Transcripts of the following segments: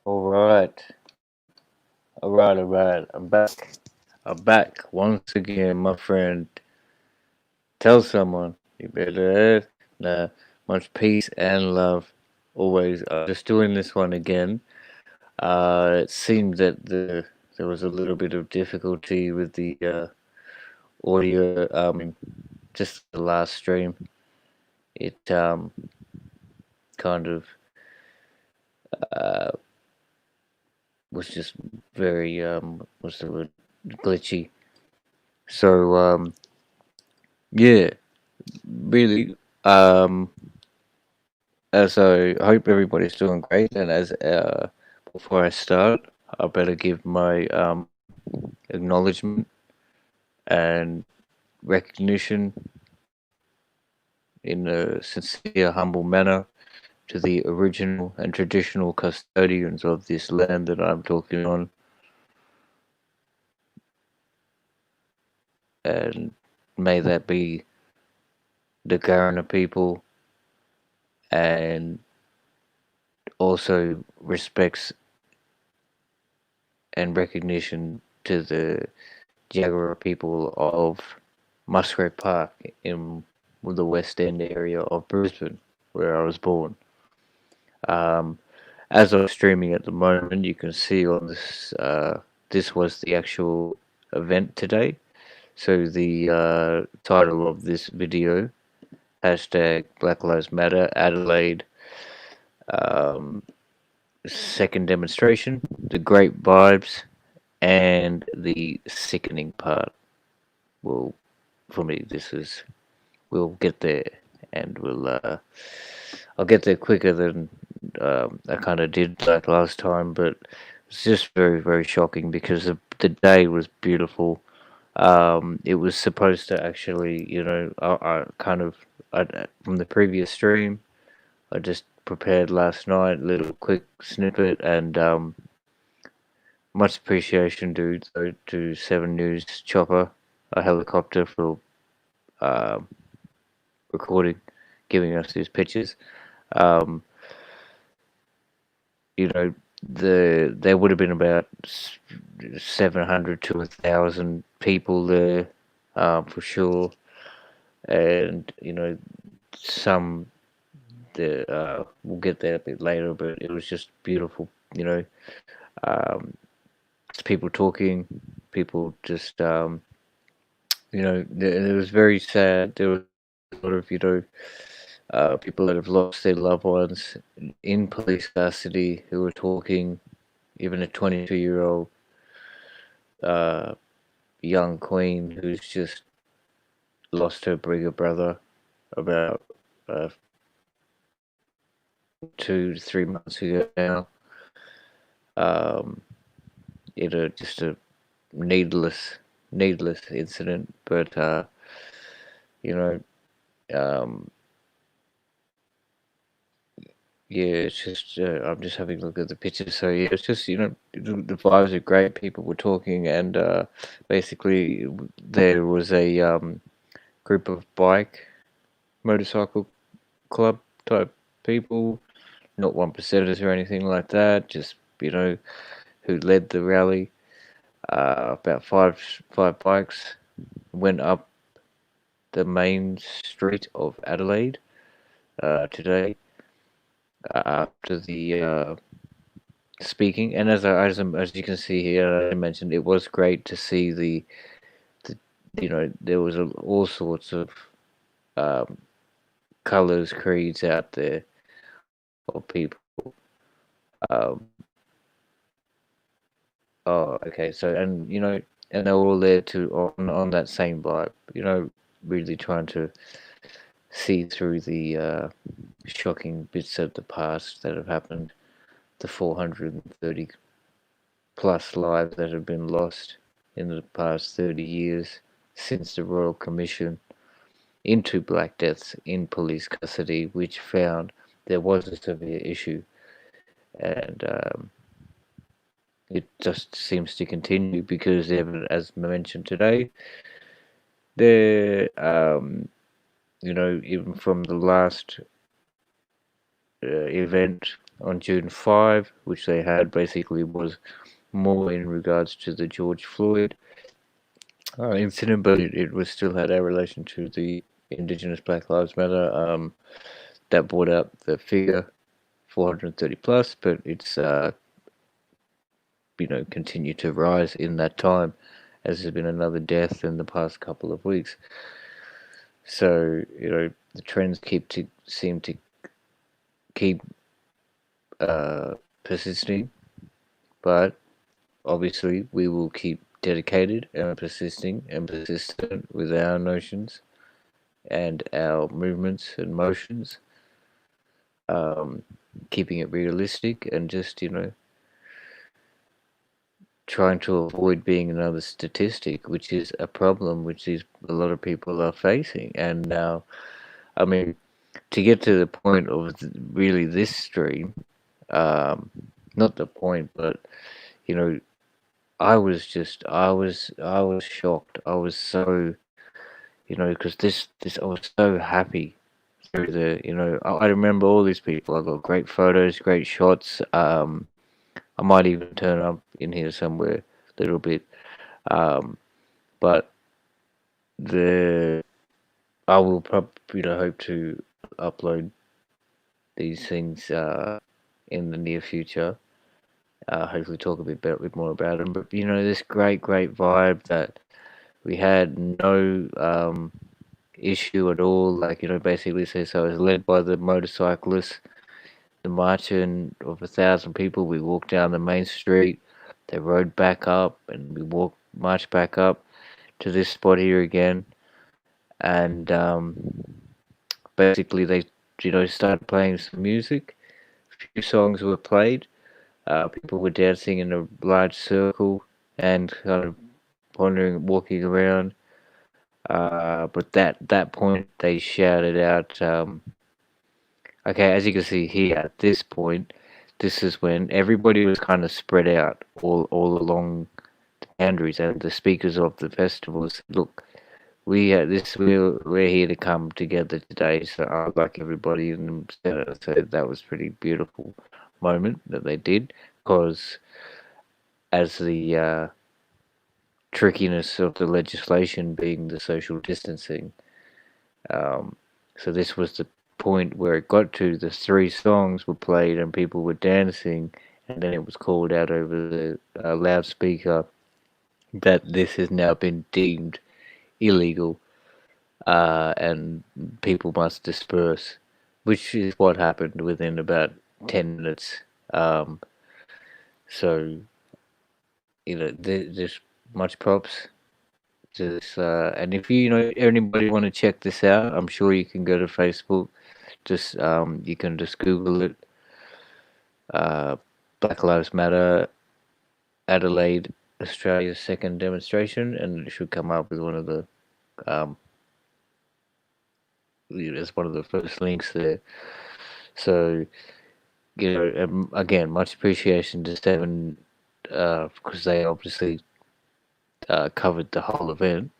All right, all right. I'm back. I'm back once again, my friend. Tell someone you better. Nah, much peace and love. Always. Just doing this one again. It seemed that there was a little bit of difficulty with the audio. Just the last stream. It kind of uh was just very what's the word, glitchy. So yeah, really. So I hope everybody's doing great. And as before I start, I better give my acknowledgement and recognition in a sincere, humble manner to the original and traditional custodians of this land that I'm talking on, and may that be the Garana people, and also respects and recognition to the Jaguar people of Musgrave Park in the West End area of Brisbane, where I was born. Um, as I'm streaming at the moment, you can see on this. This was the actual event today. So the title of this video, hashtag Black Lives Matter Adelaide, um, second demonstration, the great vibes, and the sickening part. Well, for me, this is we'll get there, and I'll get there quicker than I kind of did like last time, but it's just very shocking because the day was beautiful. It was supposed to actually, I kind of from the previous stream, I just prepared last night, little quick snippet, and much appreciation, dude, to Seven News Chopper, a helicopter for um recording, giving us these pictures. Um, you know, there would have been about 700 to 1,000 people there, for sure, and some the we'll get there a bit later, but it was just beautiful. Um, people talking, people just it was very sad. There was a lot of people that have lost their loved ones in police custody who were talking. Even a 22-year-old young queen who's just lost her bigger brother about uh, 2 to 3 months ago now. Um, just a needless incident, but you know, um, yeah, it's just I'm just having a look at the pictures. So yeah, it's just the vibes are great. People were talking, and basically there was a group of motorcycle club type people, not one percenters or anything like that. Just who led the rally. About five bikes went up the main street of Adelaide today after the speaking. And as you can see here, I mentioned it was great to see the there was all sorts of um, colors, creeds out there of people. Um, oh, okay. So and they're all there to on that same vibe. Really trying to see through the shocking bits of the past that have happened, the 430 plus lives that have been lost in the past 30 years since the Royal Commission into Black Deaths in police custody, which found there was a severe issue, and it just seems to continue because, as mentioned today, there, even from the last event on June 5, which they had basically was more in regards to the George Floyd incident, but it was still had a relation to the Indigenous Black Lives Matter. That brought up the figure 430 plus, but it's continued to rise in that time, as there's been another death in the past couple of weeks. So the trends seem to keep persisting, but obviously we will keep dedicated and persisting and persistent with our notions and our movements and motions, keeping it realistic and just trying to avoid being another statistic, which is a problem which a lot of people are facing. And now, I mean, to get to the point of really this stream, not the point, but I was shocked. I was so, because I was so happy through I remember all these people. I got great photos, great shots. I might even turn up in here somewhere a little bit. But the I will probably hope to upload these things in the near future. Hopefully talk a bit more about them. But this great vibe that we had, no issue at all. Like basically says so. It was led by the motorcyclists, the marching of 1,000 people. We walked down the main street. They rode back up, and we marched back up to this spot here again. And basically, they started playing some music. A few songs were played. People were dancing in a large circle and kind of wandering, walking around. But that point, they shouted out. Okay, as you can see here, at this point, this is when everybody was kind of spread out all along the boundaries, and the speakers of the festival said, "Look, we're here to come together today." So I'd like everybody in the center. So that was pretty beautiful moment that they did, because as the trickiness of the legislation being the social distancing, so this was the point where it got to. The three songs were played and people were dancing, and then it was called out over the loudspeaker that this has now been deemed illegal, and people must disperse, which is what happened within about 10 minutes. So, there's much props to this. And if anybody want to check this out, I'm sure you can go to Facebook. Just you can just Google it. Black Lives Matter, Adelaide, Australia's second demonstration, and it should come up with one of the as one of the first links there. So again, much appreciation to Seven, because they obviously covered the whole event.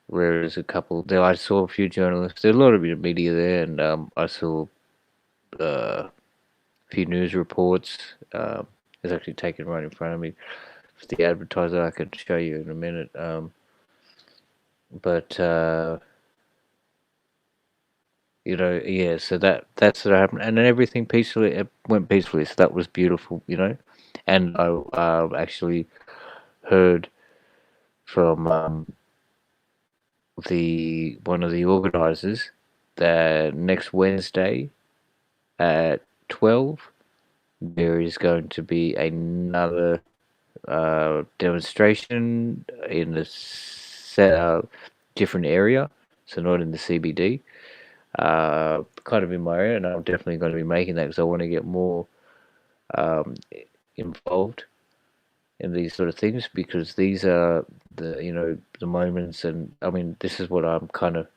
Whereas I saw a few journalists. There's a lot of media there, and I saw a few news reports. It's actually taken right in front of me. For the advertiser, I can show you in a minute. But yeah. So that's what happened, and then everything it went peacefully. So that was beautiful, And I actually heard from one of the organizers that next Wednesday at 12 there is going to be another demonstration in a different area, so not in the CBD, kind of in my area, and I'm definitely going to be making that because I want to get more involved in these sort of things, because these are the moments, and I mean this is what I'm kind of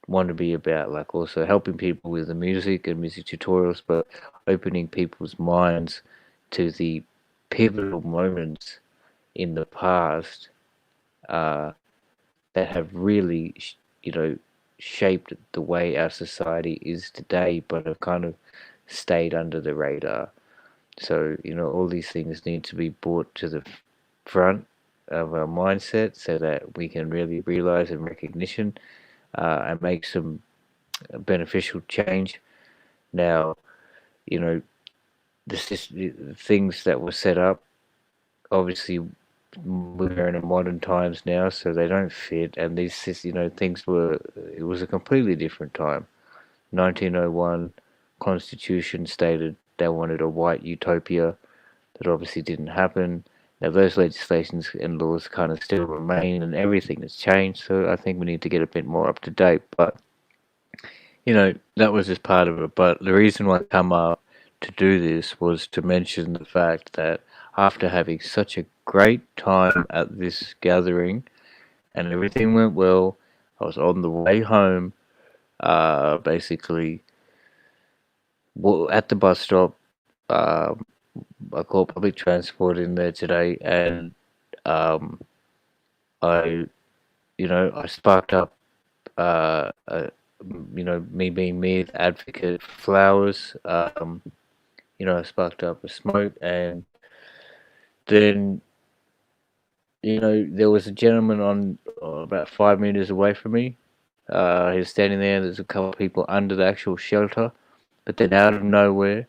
want to be about, like also helping people with the music and music tutorials, but opening people's minds to the pivotal moments in the past that have really shaped the way our society is today, but have kind of stayed under the radar. So, all these things need to be brought to the front of our mindset so that we can really realize and recognition and make some beneficial change. Now, you know, the things that were set up, obviously, we're in a modern times now, so they don't fit. And things it was a completely different time. 1901 Constitution stated they wanted a white utopia. That obviously didn't happen. Now those legislations and laws kind of still remain, and everything has changed. So I think we need to get a bit more up to date. But that was just part of it. But the reason why I come up to do this was to mention the fact that after having such a great time at this gathering and everything went well, I was on the way home, basically, at the bus stop. Um, I caught public transport in there today, and um, I, I sparked up, uh, uh, me being me, the advocate for flowers. I sparked up a smoke, and then, there was a gentleman on about 5 meters away from me. He was standing there. There's a couple of people under the actual shelter, but then out of nowhere,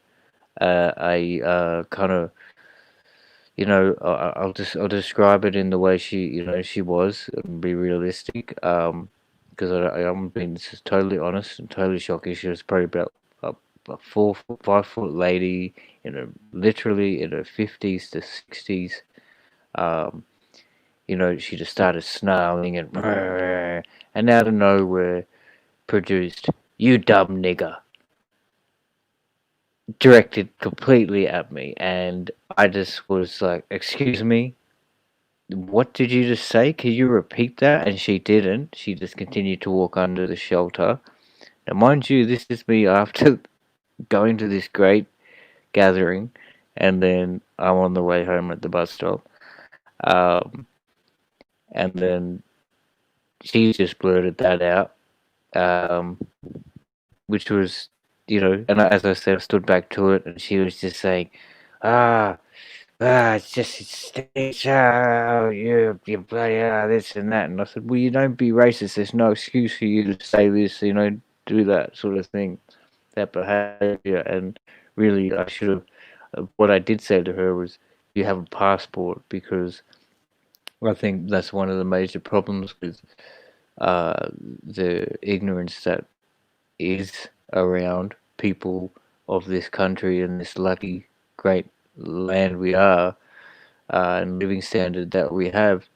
a kind of I'll describe it in the way she was, and be realistic. Because I'm being just totally honest and totally shocking. She was probably about a 4 foot, 5 foot lady literally in her 50s to 60s. Um, she just started snarling and out of nowhere produced "You dumb nigger," directed completely at me, and I just was like, "Excuse me, what did you just say? Can you repeat that?" And she didn't. She just continued to walk under the shelter. Now, mind you, this is me after going to this great gathering, and then I'm on the way home at the bus stop. Um, and then she just blurted that out, um, which was, and as I said, I stood back to it, and she was just saying, ah, it's just it stinks. You bloody this and that. And I said, well, you don't be racist. There's no excuse for you to say this. Do that sort of thing, that behaviour. And really, I should have. What I did say to her was, you have a passport, because I think that's one of the major problems with the ignorance that is around people of this country and this lucky, great land we are, and living standard that we have.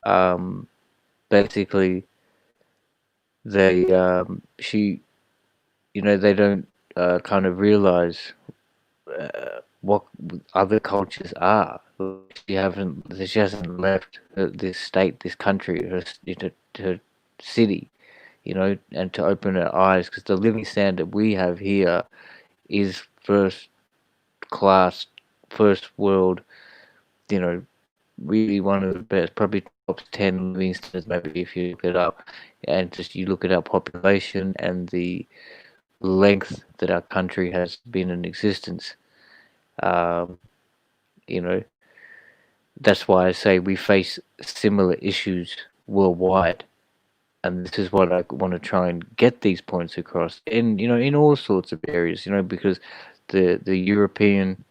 Um, Basically, she, they don't kind of realize what other cultures are. She hasn't left this state, this country, her city, and to open her eyes, because the living standard we have here is first class, first world, you know, really one of the best, probably top 10 living standards, maybe if you look it up, and just you look at our population and the length that our country has been in existence. Um, you know, that's why I say we face similar issues worldwide. And this is what I want to try and get these points across in all sorts of areas, because the European,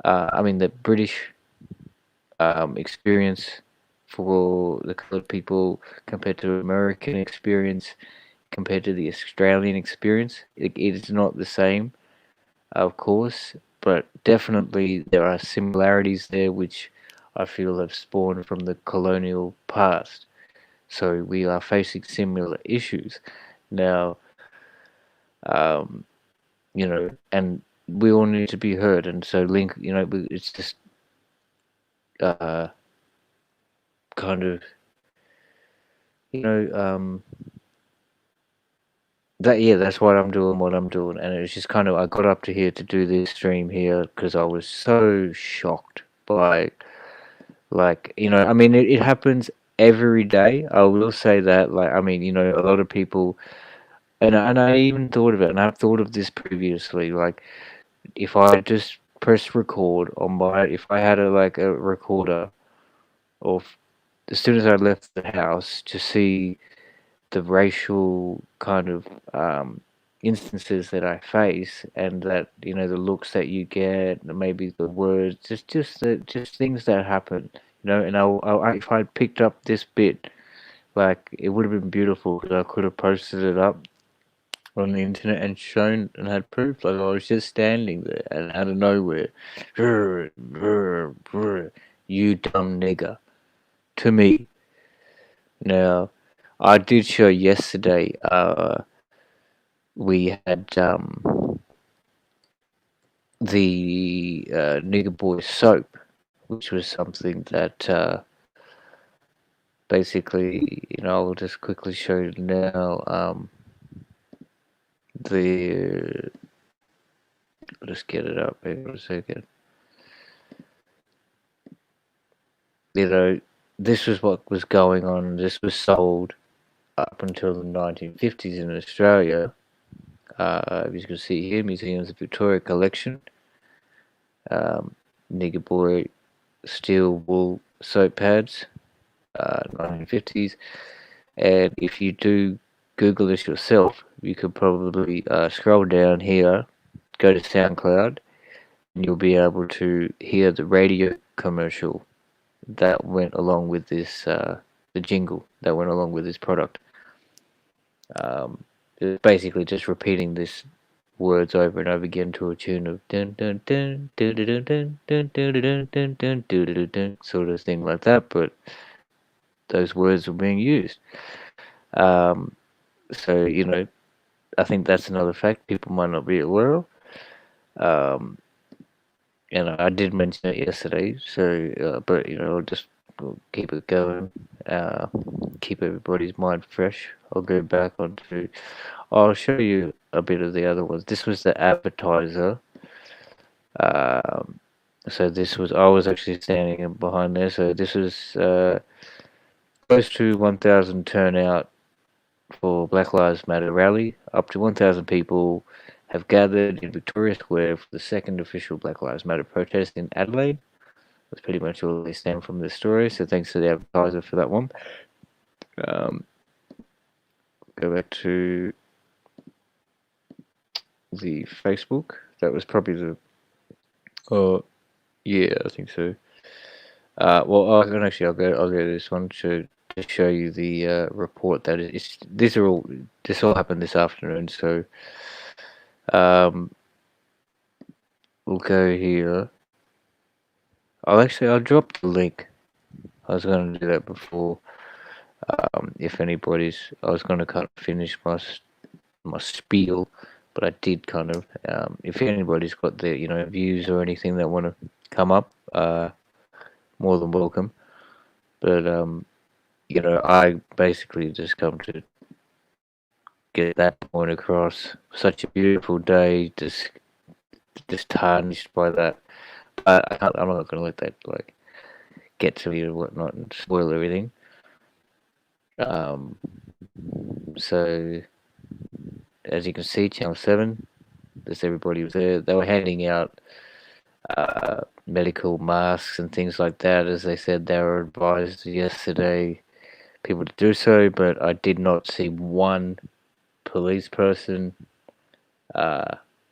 the British experience for the colored people compared to American experience, compared to the Australian experience, it is not the same, of course, but definitely there are similarities there which I feel have spawned from the colonial past. So we are facing similar issues now, um, and we all need to be heard. And so, it's just uh, kind of, you know, um, that's what I'm doing, and it was just kind of, I got up to here to do this stream here because I was so shocked by, like, it happens every day. I will say that, like, a lot of people And I even thought of it, and I've thought of this previously. Like, if I just press record on my, if I had a recorder of as soon as I left the house to see the racial kind of instances that I face, and that the looks that you get, maybe the words, just things that happen, And if I'd picked up this bit, like it would have been beautiful because I could have posted it up on the internet and shown and had proof. Like I was just standing there and out of nowhere, "Brr, brr, brr, you dumb nigger," to me. Now, I did show yesterday. We had the Nigger Boy soap, which was something that basically, I'll just quickly show you now. The I'll just get it up here for a second. This was what was going on. This was sold up until the 1950s in Australia. As you can see here, Museums of Victoria collection. Nigger Boy steel wool soap pads, 1950s. And if you do Google this yourself, you could probably scroll down here, go to SoundCloud, and you'll be able to hear the radio commercial that went along with this, the jingle that went along with this product. It's basically just repeating this words over and over again to a tune of dun dun dun dun dun dun dun dun dun dun dun dun dun sort of thing like that, but those words were being used. So I think that's another fact people might not be aware of. Um, and I did mention it yesterday, so but I'll just keep it going, keep everybody's mind fresh. I'll go back onto. I'll show you a bit of the other ones. This was the advertiser. Um, so this was I was actually standing behind there. So this was close to 1,000 turnout for Black Lives Matter rally. Up to 1,000 people have gathered in Victoria Square for the second official Black Lives Matter protest in Adelaide. That's pretty much all they stand from this story. So thanks to the advertiser for that one. Um, go back to the Facebook. That was probably the. Yeah, I think so. Well, I'll go to this one to show you the report that this all happened this afternoon. So um, we'll go here. I'll drop the link. I was going to do that before. If anybody's, I was going to kind of finish my spiel, but I did kind of. If anybody's got their views or anything that want to come up, more than welcome. But I basically just come to get that point across. Such a beautiful day, just tarnished by that. But I'm not going to let that get to me and whatnot and spoil everything. So as you can see, Channel 7, just everybody was there. They were handing out medical masks and things like that. As they said, they were advised yesterday people to do so, but I did not see one police person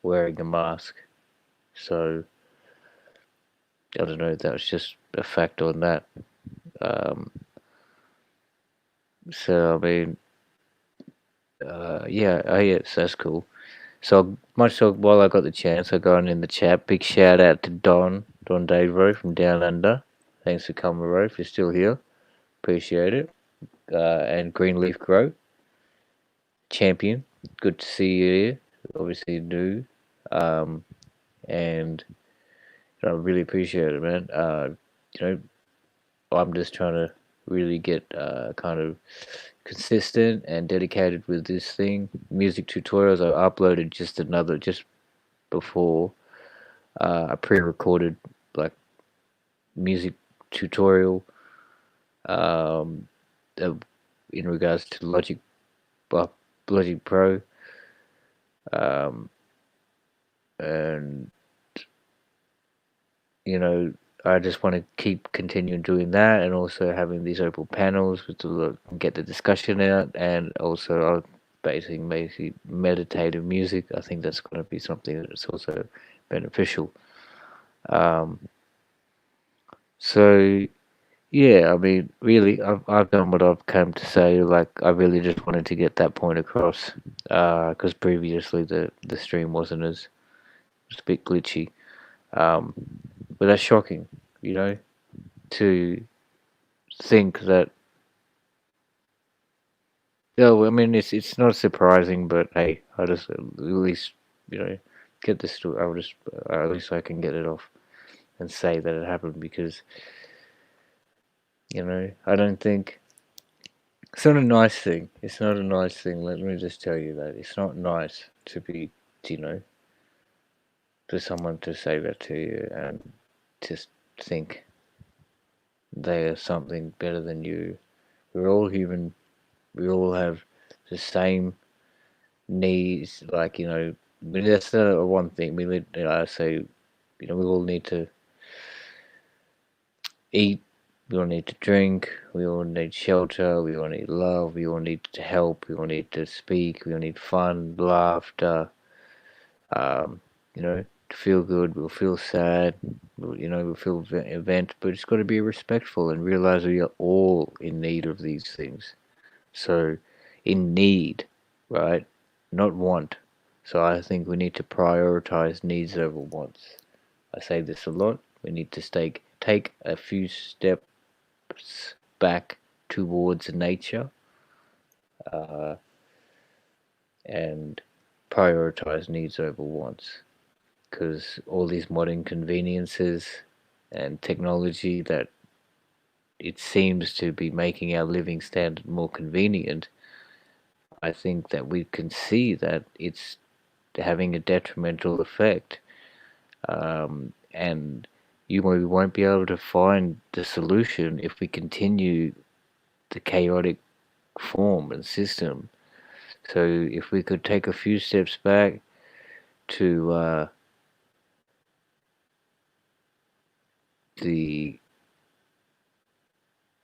wearing a mask. So I don't know if that was just a fact on that. So I mean, yeah, so that's cool. So while I got the chance, I go on in the chat. Big shout out to Don Davro from Down Under. Thanks for coming, Ro, if you're still here. Appreciate it. And Greenleaf Grow champion. Good to see you here. Obviously new. And I really appreciate it, man. You know, I'm just trying to really get kind of consistent and dedicated with this thing. Music tutorials. I uploaded just before a pre-recorded like music tutorial um, in regards to Logic Pro. um, and you know, I just want to keep continuing doing that, and also having these open panels to get the discussion out, and also basically meditative music. I think that's going to be something that's also beneficial. Um, so yeah, I mean, really, I've done what I've come to say. Like, I really just wanted to get that point across, because previously the stream wasn't as it was a bit glitchy. Um, but that's shocking, you know, to think that. Yeah, well, I mean, it's not surprising, but hey, I just at least get this to. I'll just at least I can get it off and say that it happened because I don't think it's not a nice thing. It's not a nice thing. Let me just tell you that it's not nice to be, you know, for someone to say that to you and just think they are something better than you. We're all human. We all have the same needs. Like that's not one thing. We need. Say, we all need to eat. We all need to drink. We all need shelter. We all need love. We all need to help. We all need to speak. We all need fun, laughter. Um, to feel good. We'll feel sad. We'll feel event. But it's got to be respectful and realize we are all in need of these things. So, in need, right? Not want. So I think we need to prioritize needs over wants. I say this a lot. We need to take a few steps back towards nature, uh, and prioritize needs over wants. Because all these modern conveniences and technology that it seems to be making our living standard more convenient, I think that we can see that it's having a detrimental effect, and we won't be able to find the solution if we continue the chaotic form and system. So if we could take a few steps back to the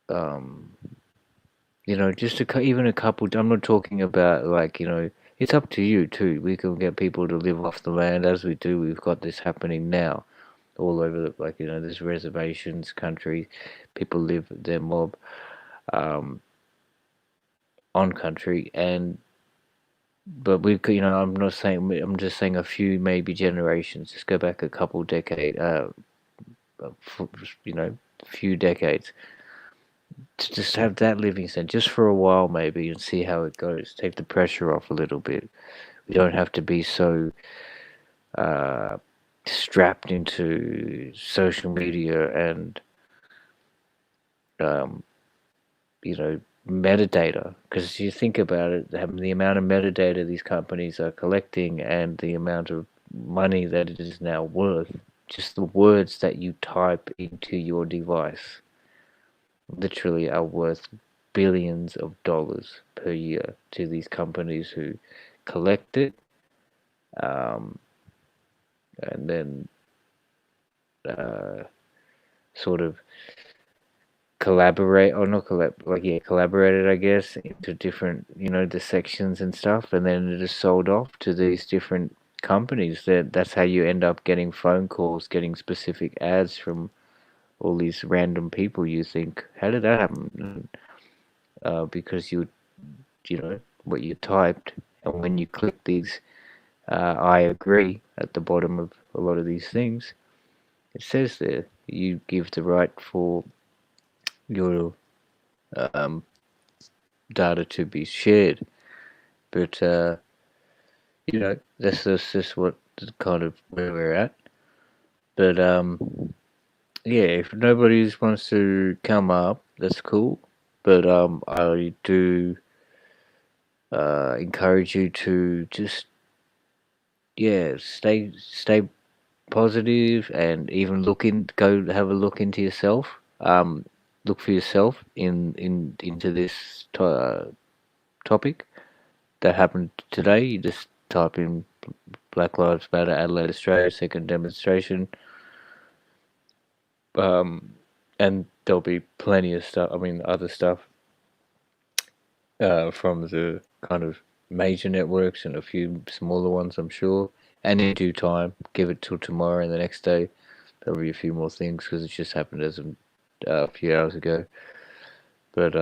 um, just even a couple. I'm not talking about like it's up to you too. We can get people to live off the land as we do. We've got this happening now all over there's reservations, country, people live their mob um, on country, and but we could, I'm just saying a few maybe generations. Just go back a couple decade, few decades to just have that living stand just for a while maybe and see how it goes. Take the pressure off a little bit. We don't have to be so uh, strapped into social media and um, metadata, because you think about it, the amount of metadata these companies are collecting and the amount of money that it is now worth, just the words that you type into your device literally are worth billions of dollars per year to these companies who collect it, um, and then uh, sort of collaborate or not collaborated, I guess, into different the sections and stuff, and then it is sold off to these different companies. That's how you end up getting phone calls, getting specific ads from all these random people. You think, how did that happen? Because what you typed, and when you click these I agree at the bottom of a lot of these things, it says there you give the right for your um, data to be shared. But that's just what kind of where we're at. But yeah, if nobody wants to come up, that's cool. But I do encourage you to just stay positive, and even go have a look into yourself. Look for yourself into this topic that happened today. You just type in Black Lives Matter Adelaide, Australia second demonstration. And there'll be plenty of stuff. I mean, other stuff from the kind of major networks and a few smaller ones, I'm sure. And in due time, give it till tomorrow and the next day, there'll be a few more things because it just happened as a few hours ago. But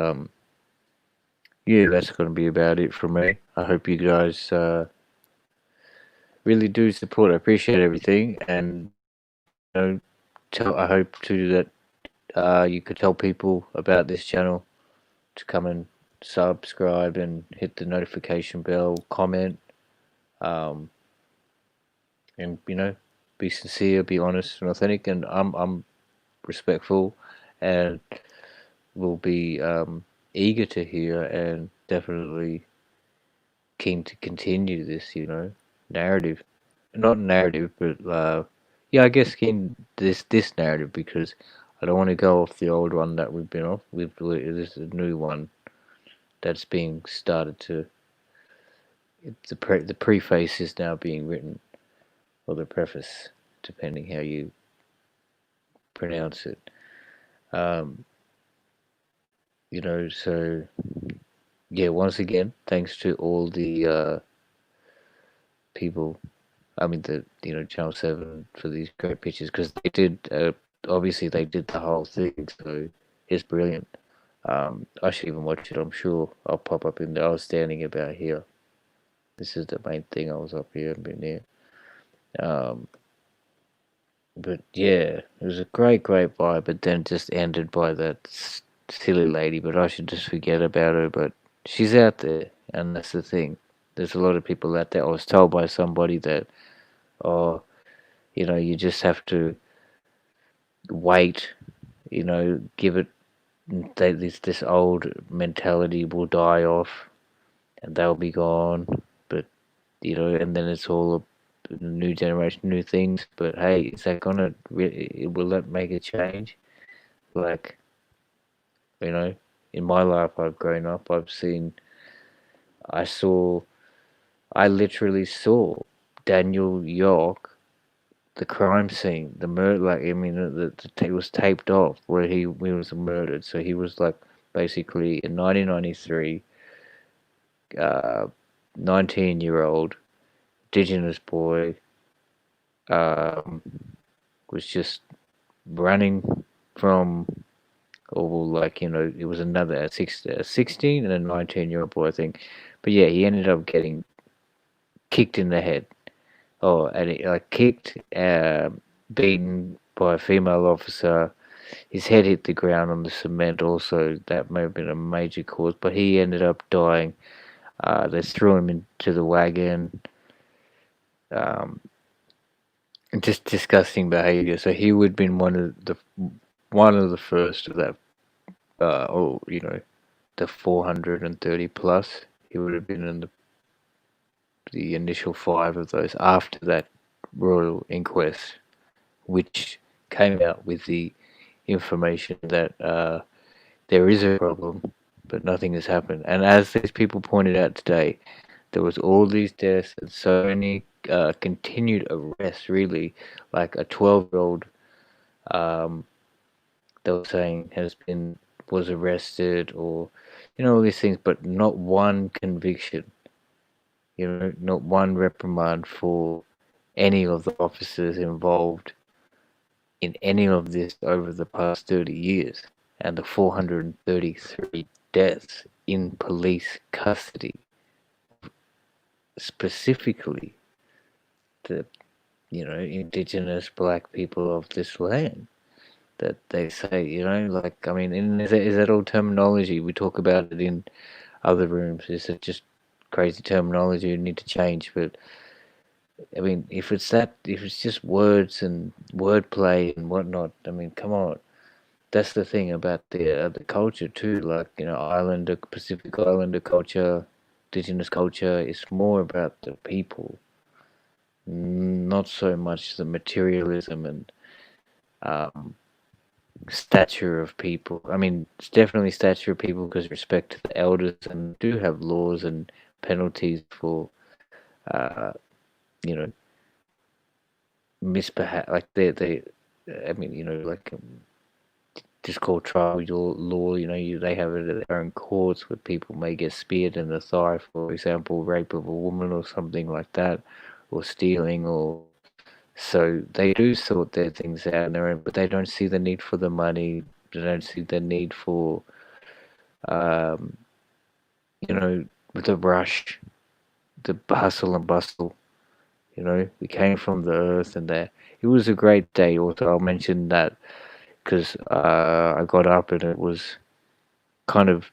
yeah, that's going to be about it from me. I hope you guys really do support. I appreciate everything, and you know, I hope too that you could tell people about this channel to come and subscribe and hit the notification bell, comment, um, and be sincere, be honest and authentic. And I'm respectful, and will be eager to hear and definitely keen to continue this, narrative. Not narrative, but yeah, I guess keen this narrative because I don't want to go off the old one that we've been off. This is a new one that's being started to. The preface is now being written, or the preface, depending how you pronounce it. Um, so yeah, once again, thanks to all the people. I mean, Channel 7 for these great pictures because they did. Obviously, they did the whole thing, so it's brilliant. I should even watch it. I'm sure I'll pop up in there. I was standing about here. This is the main thing. I was up here and been there. But yeah, it was a great vibe. But then just ended by that silly lady. But I should just forget about her. But she's out there, and that's the thing. There's a lot of people out there. I was told by somebody that, oh, you just have to wait. Give it. This old mentality will die off, and they'll be gone. But and then it's all a new generation, new things. But hey, is that gonna will that make a change? Like, in my life, I've grown up. I saw, I literally saw Daniel York, the crime scene, the murder. Like, I mean, it was taped off where he was murdered. So he was like basically in 1993, 19-year-old Indigenous boy, was just running from, or like, it was another a 16 and a 19-year-old boy, I think. But yeah, he ended up getting kicked in the head. Oh, and like kicked, beaten by a female officer. His head hit the ground on the cement. Also, that may have been a major cause, but he ended up dying. They threw him into the wagon. Um, just disgusting behavior. So he would have been one of the first of that. Or the 430 plus. He would have been in the initial 5 of those after that royal inquest, which came out with the information that there is a problem, but nothing has happened. And as these people pointed out today, there was all these deaths and so many continued arrests. Really, like a 12-year-old, they were saying was arrested, or all these things, but not one conviction. Not one reprimand for any of the officers involved in any of this over the past 30 years, and the 433 deaths in police custody, specifically the indigenous black people of this land, that they say, like, I mean, and is that all terminology? We talk about it in other rooms. Is it just crazy terminology you need to change? But I mean, if it's just words and wordplay and whatnot, I mean, come on. That's the thing about the culture too. Like, Islander, Pacific Islander culture, indigenous culture is more about the people, not so much the materialism and stature of people. I mean, it's definitely stature of people because respect to the elders, and do have laws and penalties for you know, misbehave, like they, I mean, like just called tribal law. They have it at their own courts where people may get speared in the thigh, for example, rape of a woman or something like that, or stealing, or so they do sort their things out on their own, but they don't see the need for the money. They don't see the need for, um, with the rush, the hustle and bustle. We came from the earth, and there. It was a great day. Also, I'll mention that because I got up and it was kind of.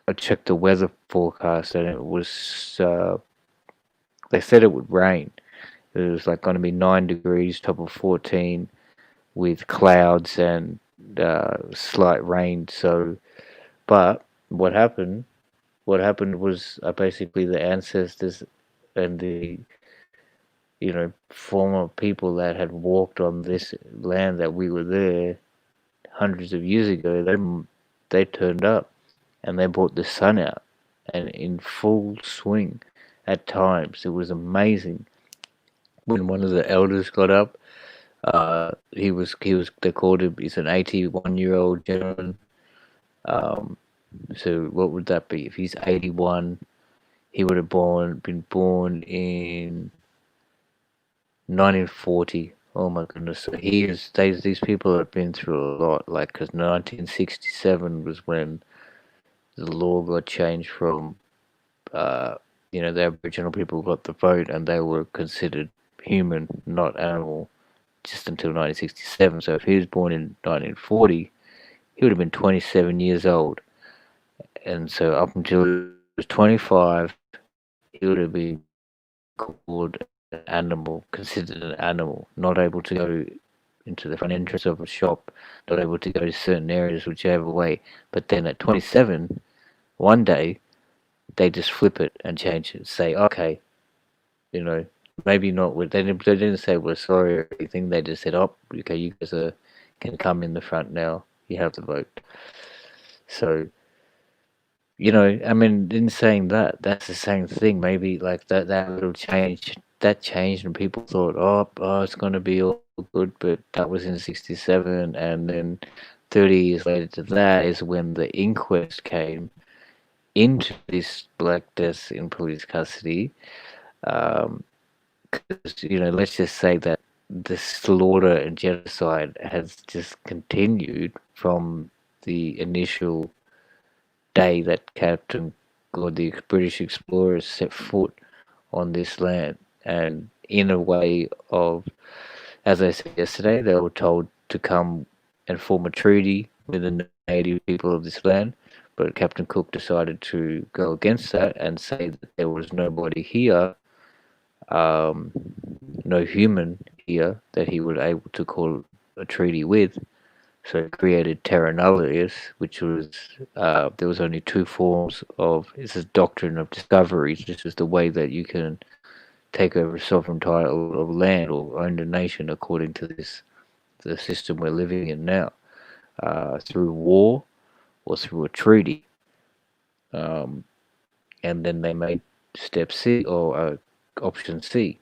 I checked the weather forecast and it was. They said it would rain. It was like going to be 9 degrees, top of 14, with clouds and slight rain. So, but what happened? What happened was basically the ancestors and the former people that had walked on this land that we were there hundreds of years ago. They turned up and they brought the sun out and in full swing. At times, it was amazing. When one of the elders got up, he was they called him. He's an 81-year-old gentleman. Um, so what would that be? If he's 81, he would have been born in 1940. Oh my goodness! So these people have been through a lot. Like, because 1967 was when the law got changed from, uh, the Aboriginal people got the vote and they were considered human, not animal, just until 1967. So if he was born in 1940, he would have been 27 years old. And so up until he was 25, he would have been called an animal, considered an animal, not able to go into the front entrance of a shop, not able to go to certain areas, whichever way. But then at 27, one day, they just flip it and change it. Say, okay, you know, maybe not with, they didn't say we're sorry or anything. They just said, oh, okay, you guys can come in the front now. You have the vote. So, I mean, in saying that, that's the same thing. Maybe like that little change, that changed, and people thought, oh, it's going to be all good. But that was in '67, and then 30 years later to that is when the inquest came into this Black deaths in police custody. Um, 'Cause, let's just say that the slaughter and genocide has just continued from the initial day that Captain or the British explorers set foot on this land. And in a way of, as I said yesterday, they were told to come and form a treaty with the native people of this land. But Captain Cook decided to go against that and say that there was nobody here, um, no human here that he would able to call a treaty with. So it created terra nullius, which was there was only two forms of. This is doctrine of discoveries. This is the way that you can take over a sovereign title of land or own a nation according to the system we're living in now, through war or through a treaty. Um, and then they made step C or option C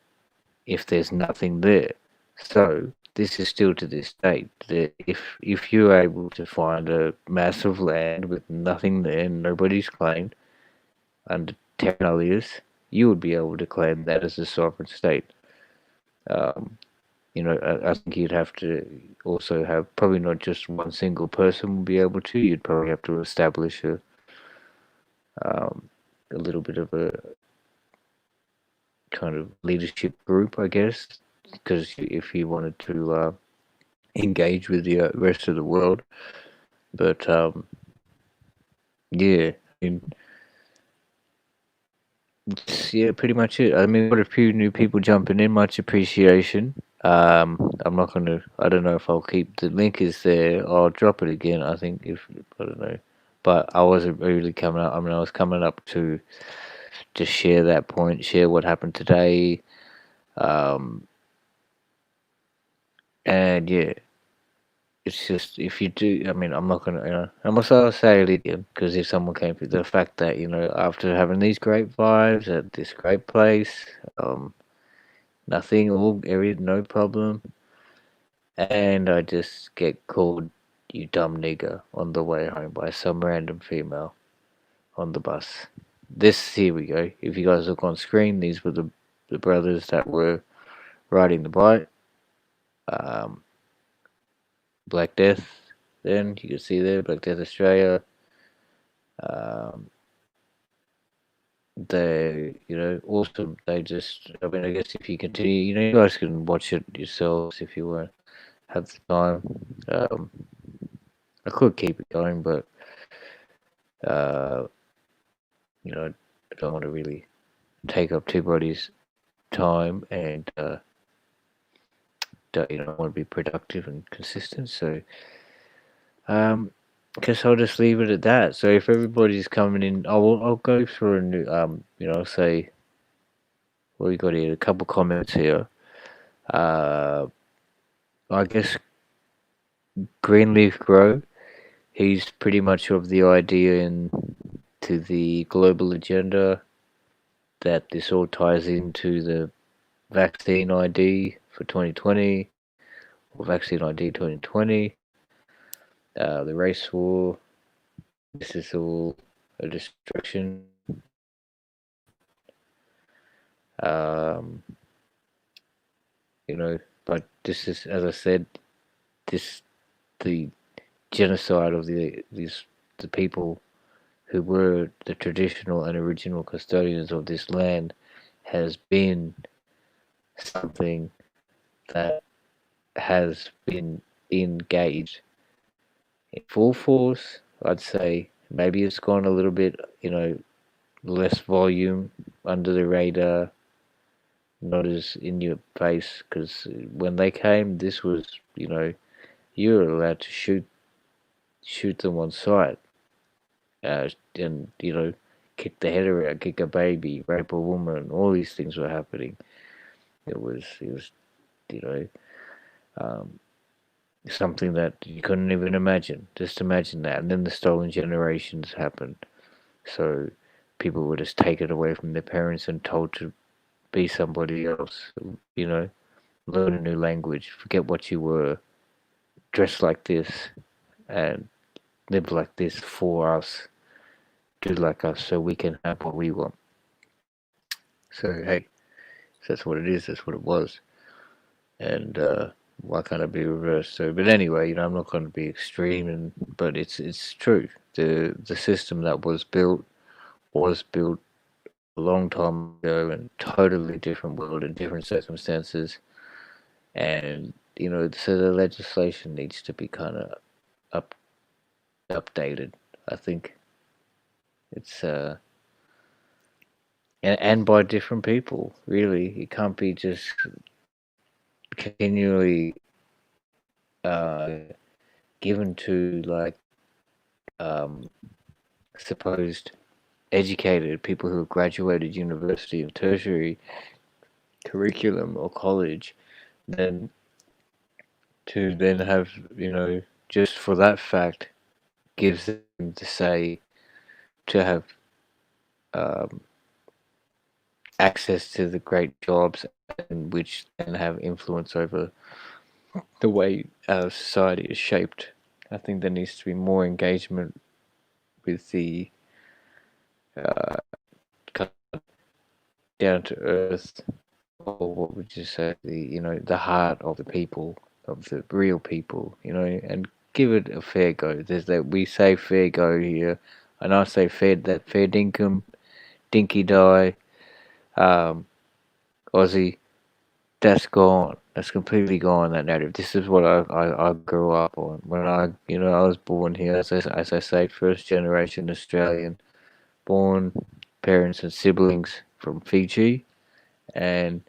if there's nothing there. So this is still to this day that if you're able to find a mass of land with nothing there, nobody's claimed under terra nullius, you would be able to claim that as a sovereign state. Um, I think you'd have to also have probably not just one single person would be able to. You'd probably have to establish a little bit of a kind of leadership group, I guess, because if you wanted to engage with the rest of the world. But yeah, I mean, yeah, pretty much it. I mean, got a few new people jumping in. Much appreciation. I'm not gonna. I don't know if I'll keep the link is there. I'll drop it again. I think if I don't know, but I wasn't really coming up. I mean, I was coming up to just share that point, share what happened today. Um, and yeah, it's just if you do. I mean, I'm not gonna. I'll say it again because if someone came through the fact that after having these great vibes at this great place, nothing, all every no problem, and I just get called you dumb nigger on the way home by some random female on the bus. This here we go. If you guys look on screen, these were the brothers that were riding the bike. Um, Black Death. Then you can see there, Black Death Australia. Um, they, awesome. They just, I mean, I guess if you continue, you guys can watch it yourselves if you want have the time. Um, I could keep it going, but uh, I don't want to really take up too body's time, and I want to be productive and consistent. So, guess I'll just leave it at that. So if everybody's coming in, I'll go through and say what we got here. A couple comments here. Uh, I guess Greenleaf Grow. He's pretty much of the idea to the global agenda that this all ties into the vaccine ID for 2020 or vaccine ID 2020. The race war. This is all a distraction. Um, but this is, as I said, this the genocide of the people who were the traditional and original custodians of this land has been something that has been engaged in full force. I'd say maybe it's gone a little bit, less volume, under the radar, not as in your face, because when they came, this was, you were allowed to shoot them on sight, and kick the head around, kick a baby, rape a woman. All these things were happening. It was you know something that you couldn't even imagine. Just imagine that. And then the stolen generations happened. So people were just taken away from their parents and told to be somebody else. Learn a new language, forget what you were, dress like this, and live like this for us, do like us, so we can have what we want. So hey, that's what it is. That's what it was. And why can't it be reversed? So, but anyway, I'm not going to be extreme, but it's true. The system that was built a long time ago in a totally different world in different circumstances, and so the legislation needs to be kind of up updated. I think it's and by different people. Really, it can't be just continually uh, given to like supposed educated people who have graduated university or tertiary curriculum or college, then to then have just for that fact gives them the say to have um, access to the great jobs and which then have influence over the way our society is shaped. I think there needs to be more engagement with the uh, down to earth, or what would you say, the heart of the people, of the real people, and give it a fair go. There's that we say fair go here, and I say fair dinkum, dinky die, um, Aussie. That's gone. That's completely gone. That narrative. This is what I grew up on. When I was born here, as I say, first generation Australian, born, parents and siblings from Fiji, and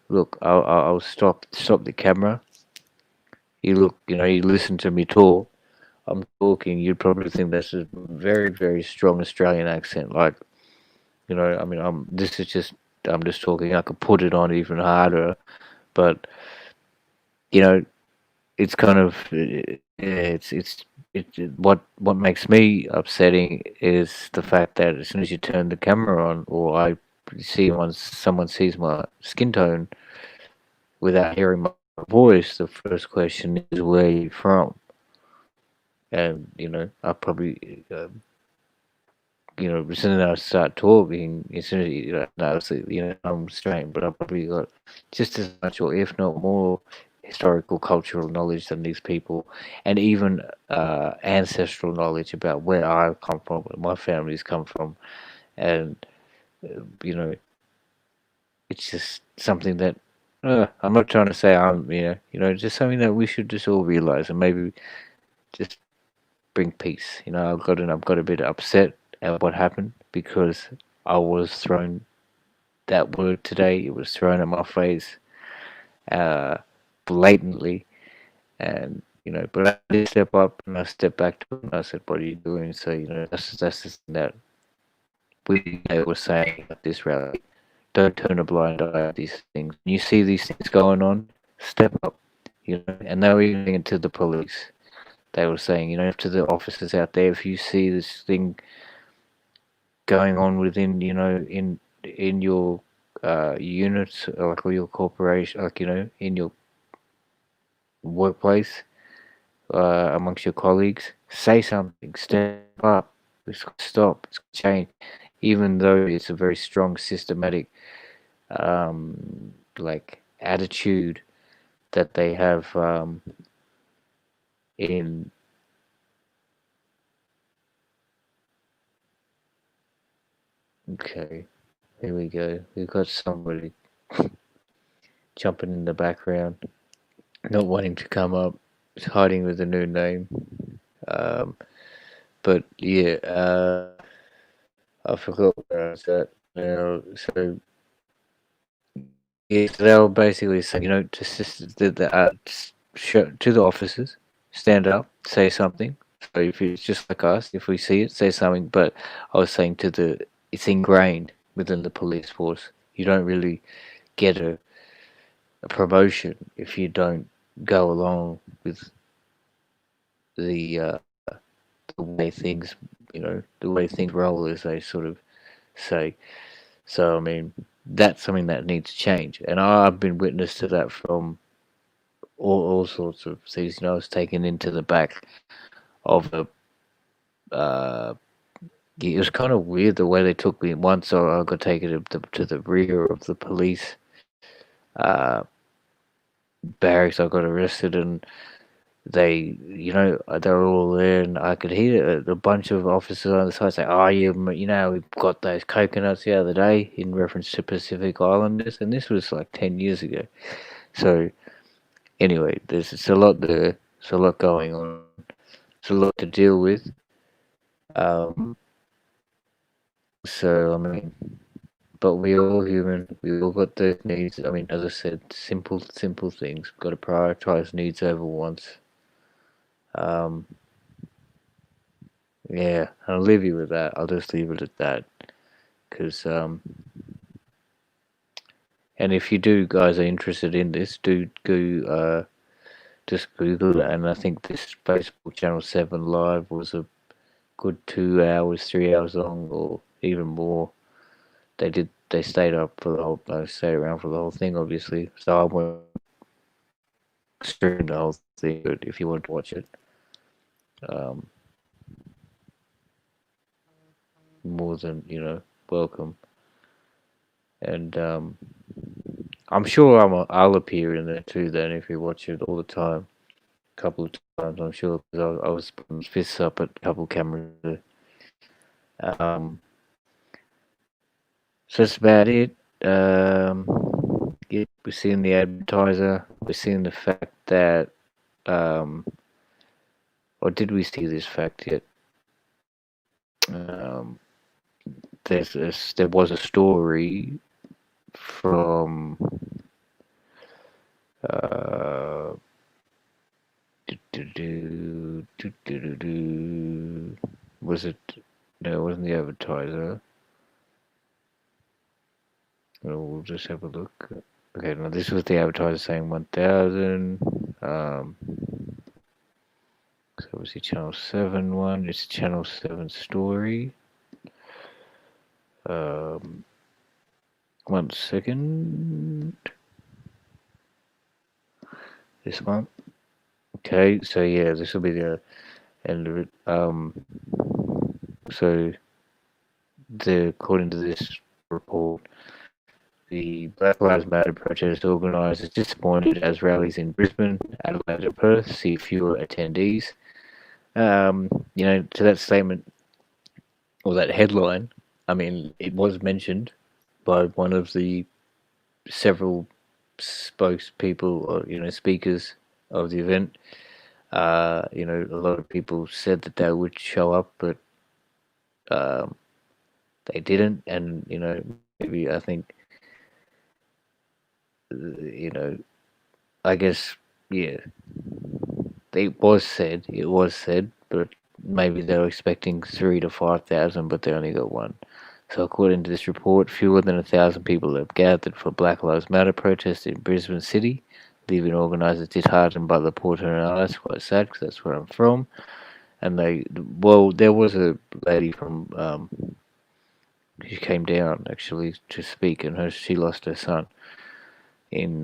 look, I'll stop the camera. You look, you listen to me talk. I'm talking. You'd probably think that's a very, very strong Australian accent. Like, I mean, I'm just talking. I could put it on even harder, but it's kind of, what makes me upsetting is the fact that as soon as you turn the camera on, or I someone sees my skin tone without hearing my voice, the first question is, "Where are you from?" And I probably as soon as I start talking, as soon as obviously, I'm Australian, but I've probably got just as much, or if not more, historical, cultural knowledge than these people, and even ancestral knowledge about where I've come from, where my family's come from, and you know, it's just something that I'm not trying to say I'm, just something that we should just all realize, and maybe just bring peace. I've got a bit upset at what happened because I was thrown that word today. It was thrown at my face, uh, blatantly, and but I did step up and I stepped back to it and I said, "What are you doing?" So that's the thing that they were saying at this rally. Don't turn a blind eye at these things. When you see these things going on, step up. And they were even saying it to the police. They were saying, to the officers out there, if you see this thing going on within, in your units, like, or your corporation, like, in your workplace, amongst your colleagues, say something, step up. It's got to stop. It's got to change. Even though it's a very strong, systematic, like, attitude that they have in. Okay, here we go. We've got somebody jumping in the background, not wanting to come up, hiding with a new name. Um, but yeah, I forgot where I was at now. So yeah, so they were basically saying, to the officers, stand up, say something. So if it's just like us, if we see it, say something. But I was saying it's ingrained within the police force. You don't really get a promotion if you don't go along with the uh, the way things the way things roll, as they sort of say. So I mean, that's something that needs to change, and I've been witness to that from all sorts of things. I was taken into the back of a. Uh, it was kind of weird the way they took me. Once I got taken to the rear of the police uh, barracks. I got arrested, and they were all there, and I could hear a bunch of officers on the side say, "Oh, we've got those coconuts the other day," in reference to Pacific Islanders, and this was like 10 years ago. So anyway, it's a lot there. There's a lot going on. It's a lot to deal with. Um, so I mean, but we're all human. We all got those needs. I mean, as I said, simple things. We've got to prioritize needs over wants. Um, yeah, I'll leave you with that. I'll just leave it at that. Because and if you guys are interested in this, do go just Google it. And I think this Facebook Channel 7 live was a good 2 hours, 3 hours long, or even more. They stayed up for the whole. Stayed around for the whole thing, obviously. So I won't stream the whole thing, but if you want to watch it, um, more than welcome. And I'm sure I'll appear in there too. Then if you watch it all the time, a couple of times, I'm sure, because I was putting fists up at a couple of cameras. Um, so that's about it. Yeah, we're seeing the advertiser. We're seeing the fact that, or did we see this fact yet? Um, there was a story from uh, was it? No, it wasn't the advertiser. We'll just have a look. Okay, now this was the advertiser saying 1,000. So obviously Channel 7 one. It's Channel 7 story. One second. This one. Okay, so yeah, this will be the end of it. So according to this report, the Black Lives Matter protest organisers disappointed as rallies in Brisbane, Adelaide, and Perth see fewer attendees. To that statement or that headline, I mean, it was mentioned by one of the several spokespeople or speakers of the event. A lot of people said that they would show up, but um, they didn't, and maybe I think you know I guess yeah, it was said, but maybe they were expecting 3 to 5 thousand, but they only got one. So according to this report, fewer than 1,000 people have gathered for Black Lives Matter protests in Brisbane City, leaving organisers disheartened by the port turnout. It's quite sad because that's where I'm from. And there was a lady from who came down actually to speak, and she lost her son in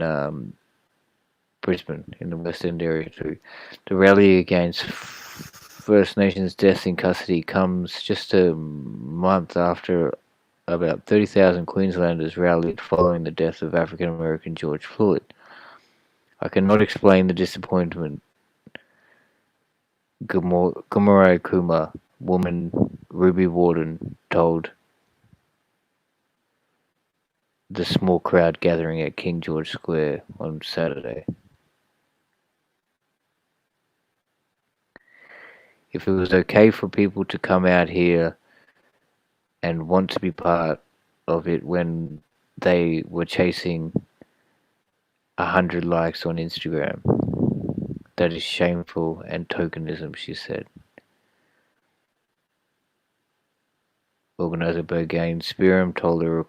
Brisbane in the West End area too. The rally against First Nations deaths in custody comes just a month after about 30,000 Queenslanders rallied following the death of African American George Floyd. I cannot explain the disappointment, Gumarai Kuma woman Ruby Warden told the small crowd gathering at King George Square on Saturday. If it was okay for people to come out here and want to be part of it when they were chasing 100 likes on Instagram, that is shameful and tokenism, she said. Organizer Bergane Spearham told the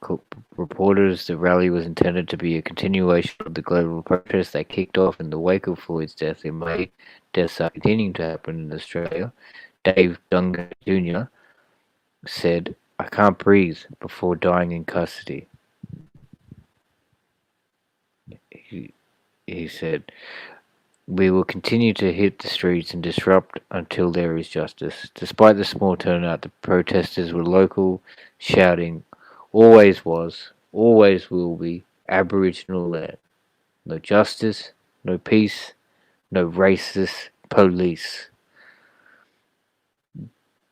reporters the rally was intended to be a continuation of the global protest that kicked off in the wake of Floyd's death in May. Deaths are continuing to happen in Australia. Dave Dunga Jr. said, "I can't breathe," before dying in custody. He said, "We will continue to hit the streets and disrupt until there is justice." Despite the small turnout, the protesters were local, shouting, "Always was, always will be Aboriginal land. No justice, no peace, no racist police."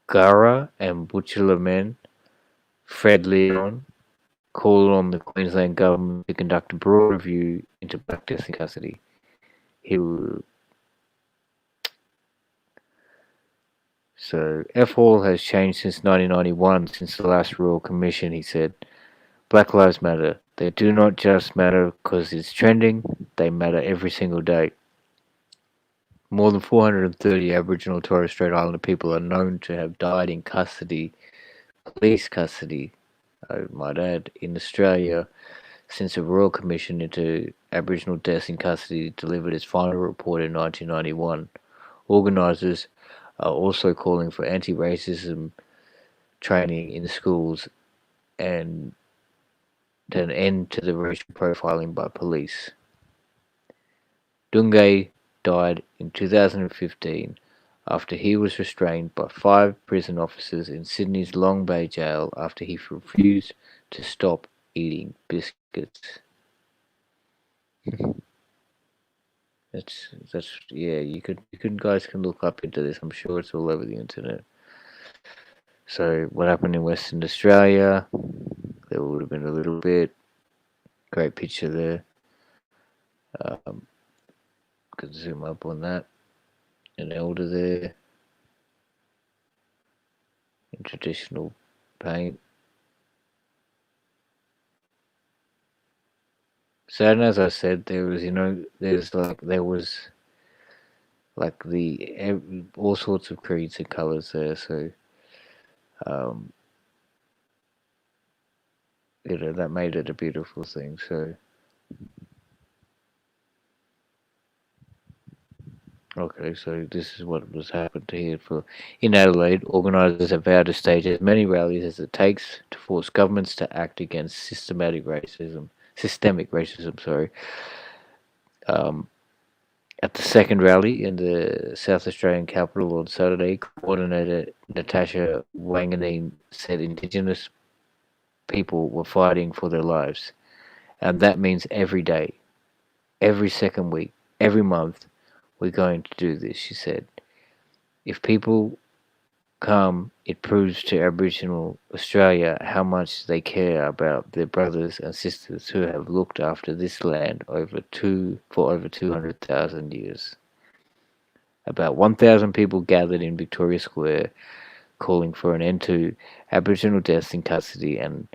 Gara and Butcher men Fred Leon called on the Queensland government to conduct a broad review into black deaths in custody. So F-Hall has changed since 1991, since the last Royal Commission, he said. Black Lives Matter. They do not just matter because it's trending, they matter every single day. More than 430 Aboriginal and Torres Strait Islander people are known to have died in custody, police custody, I might add, in Australia since the Royal Commission into Aboriginal deaths in custody delivered its final report in 1991. Organisers are also calling for anti-racism training in schools and an end to the racial profiling by police. Dungay died in 2015 after he was restrained by 5 prison officers in Sydney's Long Bay jail after he refused to stop eating biscuits. That's yeah. You guys can look up into this. I'm sure it's all over the internet. So what happened in Western Australia? There would have been a little bit. Great picture there. Could zoom up on that. An elder there in traditional paint. So, and as I said, there was like all sorts of creeds and colors there. So, um, that made it a beautiful thing. So, Okay, so this is what was happened here for in Adelaide. Organisers have vowed to stage as many rallies as it takes to force governments to act against systemic racism. Sorry. Um, at the second rally in the South Australian capital on Saturday, coordinator Natasha Wanganeen said Indigenous people were fighting for their lives, and that means every day, every second week, every month, we're going to do this. She said, if people come, it proves to Aboriginal Australia how much they care about their brothers and sisters who have looked after this land for over 200,000 years. About 1,000 people gathered in Victoria Square calling for an end to Aboriginal deaths in custody and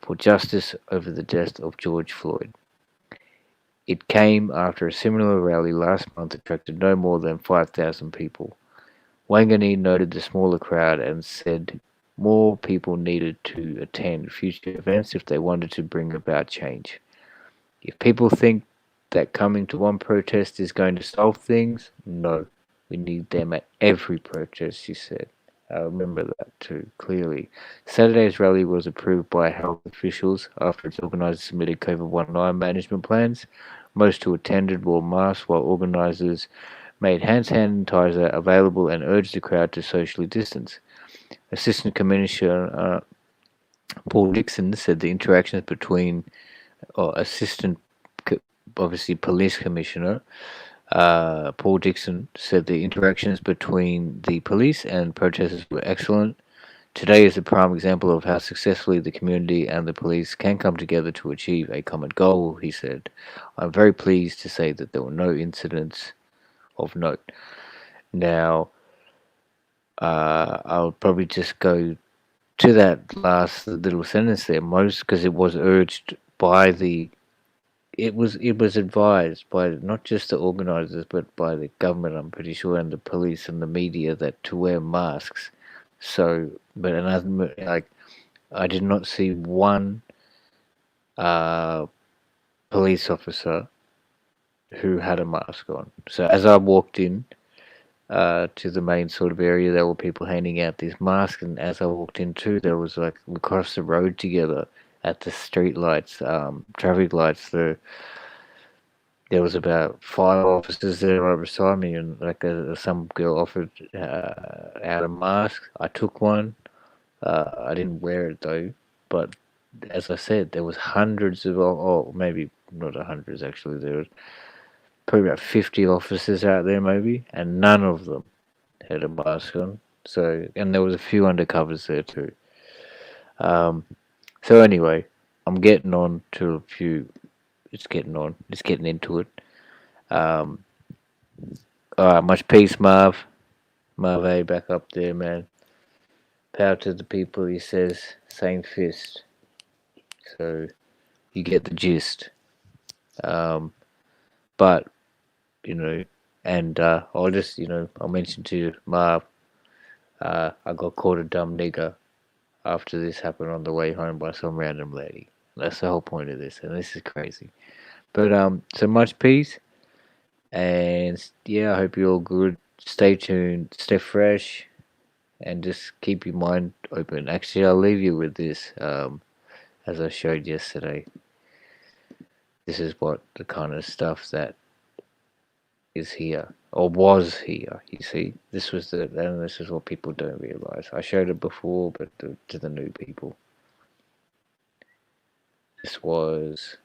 for justice over the death of George Floyd. It came after a similar rally last month attracted no more than 5,000 people. Wangani noted the smaller crowd and said more people needed to attend future events if they wanted to bring about change. If people think that coming to one protest is going to solve things, no. We need them at every protest, she said. I remember that too, clearly. Saturday's rally was approved by health officials after its organisers submitted COVID-19 management plans. Most who attended wore masks while organisers made hand sanitizer available and urged the crowd to socially distance. Assistant Commissioner Paul Dixon said the interactions between, or Assistant, obviously Police Commissioner Paul Dixon said the interactions between the police and protesters were excellent. Today is a prime example of how successfully the community and the police can come together to achieve a common goal, he said. I'm very pleased to say that there were no incidents of note. Now, I'll probably just go to that last little sentence there, most because it was urged by it was advised by not just the organisers but by the government, I'm pretty sure, and the police and the media that to wear masks. So, but another like I did not see one uh, police officer who had a mask on. So as I walked in to the main sort of area, there were people handing out these masks, and as I walked in too, there was like across the road together at the street lights, traffic lights. There was about 5 officers there right beside me, and like some girl offered out a mask. I took one. I didn't wear it though, but as I said, there was hundreds of, oh, maybe not hundreds actually. There was probably about 50 officers out there, maybe, and none of them had a mask on. So, and there was a few undercovers there too. Um, so anyway, I'm getting on to a few. It's getting on. It's getting into it. Um, much peace, Marv. Marv A, back up there, man. Power to the people, he says. Same fist. So you get the gist. Um, but, you know, and I'll just, I'll mention to you, Marv, I got called a dumb nigger after this happened on the way home by some random lady. That's the whole point of this, and this is crazy. But so much peace, and yeah, I hope you're all good. Stay tuned, stay fresh, and just keep your mind open. Actually, I'll leave you with this. As I showed yesterday, this is what the kind of stuff that is here or was here. You see, and this is what people don't realize. I showed it before, but to the new people, this was.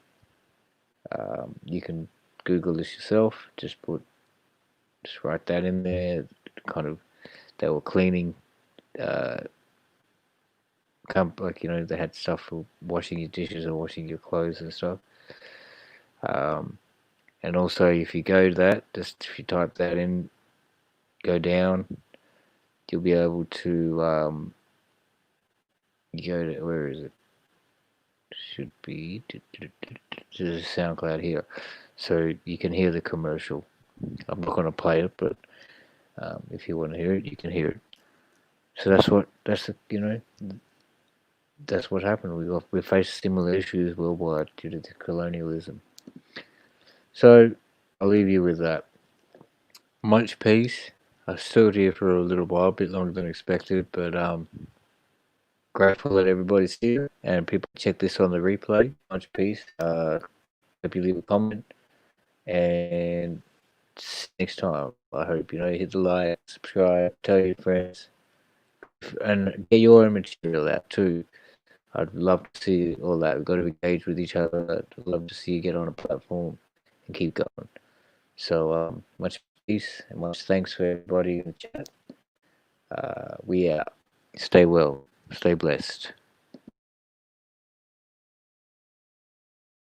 You can Google this yourself. Just write that in there. Kind of, they were cleaning. They had stuff for washing your dishes or washing your clothes and stuff. And also, if you go to that, just if you type that in, go down, you'll be able to you go to, where is it? Should be there's a SoundCloud here, so you can hear the commercial. I'm not going to play it, but if you want to hear it, you can hear it. So that's what happened. We faced similar issues worldwide due to colonialism. So I'll leave you with that. Much peace. I stood here for a little while, a bit longer than expected, but grateful that everybody's here and people check this on the replay. Much peace. Hope you leave a comment and see you next time. I hope you hit the like, subscribe, tell your friends, and get your own material out too. I'd love to see all that. We've got to engage with each other. I'd love to see you get on a platform and keep going. So much peace and much thanks for everybody in the chat. We out. Stay well. Stay blessed.